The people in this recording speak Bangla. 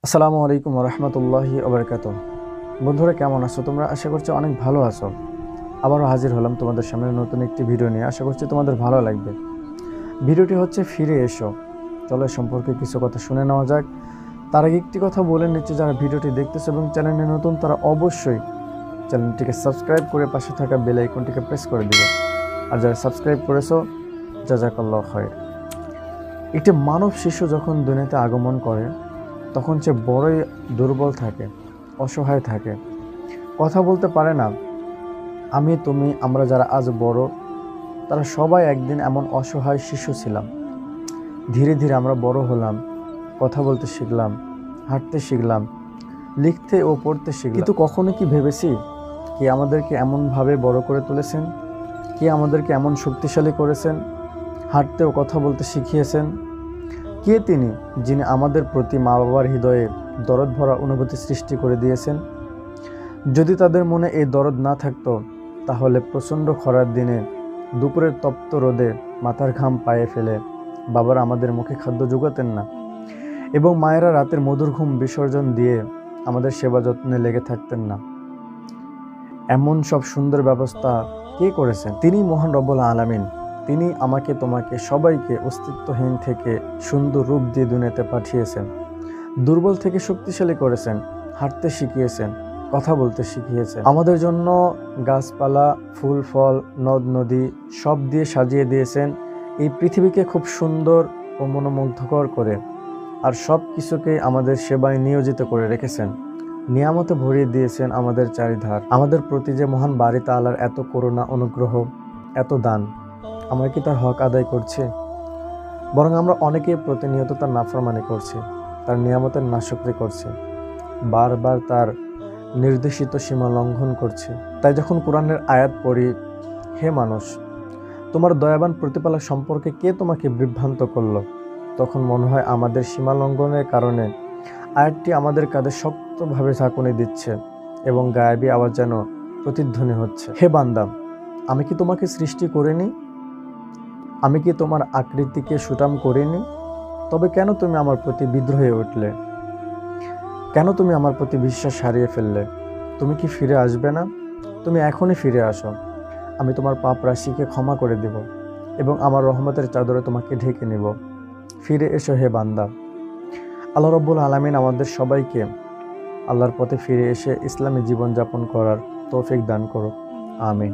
আসসালামু আলাইকুম রহমতুল্লাহি ওবরকাত। বন্ধুরা, কেমন আছো তোমরা? আশা করছি অনেক ভালো আছো। আবারও হাজির হলাম তোমাদের সামনে নতুন একটি ভিডিও নিয়ে। আশা করছি তোমাদের ভালো লাগবে। ভিডিওটি হচ্ছে ফিরে এসো। চলো সম্পর্কে কিছু কথা শুনে নেওয়া যাক। তার আগে একটি কথা বলে নিচ্ছে, যারা ভিডিওটি দেখতেছো এবং চ্যানেলে নতুন তারা অবশ্যই চ্যানেলটিকে সাবস্ক্রাইব করে পাশে থাকা বেল আইকনটিকে প্রেস করে দিবে। আর যারা সাবস্ক্রাইব করেছো, জাযাকাল্লাহু খায়র। একটি মানব শিশু যখন দুনিয়াতে আগমন করে তখন সে বড়ই দুর্বল থাকে, অসহায় থাকে, কথা বলতে পারে না। আমি, তুমি, আমরা যারা আজ বড়, তারা সবাই একদিন এমন অসহায় শিশু ছিলাম। ধীরে ধীরে আমরা বড় হলাম, কথা বলতে শিখলাম, হাঁটতে শিখলাম, লিখতে ও পড়তে শিখলাম। কিন্তু কখনো কি ভেবেছি কে আমাদেরকে এমনভাবে বড় করে তুলেছেন? কে আমাদেরকে এমন শক্তিশালী করেছেন, হাঁটতে ও কথা বলতে শিখিয়েছেন? কে তিনি, যিনি আমাদের প্রতি মা বাবার হৃদয়ে দরদ ভরা অনুভূতি সৃষ্টি করে দিয়েছেন? যদি তাদের মনে এই দরদ না থাকতো, তাহলে প্রচণ্ড খরার দিনে দুপুরের তপ্ত রোদে মাথার ঘাম পায়ে ফেলে বাবারা আমাদের মুখে খাদ্য জোগাতেন না, এবং মায়েরা রাতের মধুর ঘুম বিসর্জন দিয়ে আমাদের সেবা যত্নে লেগে থাকতেন না। এমন সব সুন্দর ব্যবস্থা কে করেছেন? তিনি মহান রব্বুল আলামিন। তিনি আমাকে, তোমাকে, সবাইকে অস্তিত্বহীন থেকে সুন্দর রূপ দিয়ে দুনিয়াতে পাঠিয়েছেন। দুর্বল থেকে শক্তিশালী করেছেন, হাঁটতে শিখিয়েছেন, কথা বলতে শিখিয়েছেন। আমাদের জন্য গাছপালা, ফুল ফল, নদ নদী সব দিয়ে সাজিয়ে দিয়েছেন এই পৃথিবীকে খুব সুন্দর ও মনোমুগ্ধকর করে। আর সব কিছুকে আমাদের সেবায় নিয়োজিত করে রেখেছেন। নিয়ামতে ভরিয়ে দিয়েছেন আমাদের চারিধার। আমাদের প্রতি যে মহান বাড়ি তাআলার এত করুণা, অনুগ্রহ, এত দান, আমরা কি তার হক আদায় করছি? বরং আমরা অনেকেই প্রতিনিয়ত তার নাফরমানি করছি, তার নিয়ামতের নাশুকরি করছি, বারবার তার নির্দেশিত সীমা লঙ্ঘন করছি। তাই যখন কোরআনের আয়াত পড়ি, হে মানুষ, তোমার দয়াবান প্রতিপালক সম্পর্কে কে তোমাকে বিভ্রান্ত করলো, তখন মনে হয় আমাদের সীমা লঙ্ঘনের কারণে আয়াতটি আমাদের কাঁধে শক্তভাবে ঝাঁকুনি দিচ্ছে এবং গায়েবী আওয়াজ যেন প্রতিধ্বনি হচ্ছে। হে বান্দা, আমি কি তোমাকে সৃষ্টি করিনি? আমি কি তোমার আকৃতিকে সুঠাম করিনি? তবে কেন তুমি আমার প্রতি বিদ্রোহ হয়ে উঠলে? কেন তুমি আমার প্রতি বিশ্বাস হারিয়ে ফেললে? তুমি কি ফিরে আসবে না? তুমি এখনই ফিরে আসো। আমি তোমার পাপ রাশিকে ক্ষমা করে দেব এবং আমার রহমতের চাদরে তোমাকে ঢেকে নেব। ফিরে এসো হে বান্দা। আল্লাহ রাব্বুল আলামিন আমাদের সবাইকে আল্লাহর পথে ফিরে এসে ইসলামী জীবনযাপন করার তৌফিক দান করুক। আমিন।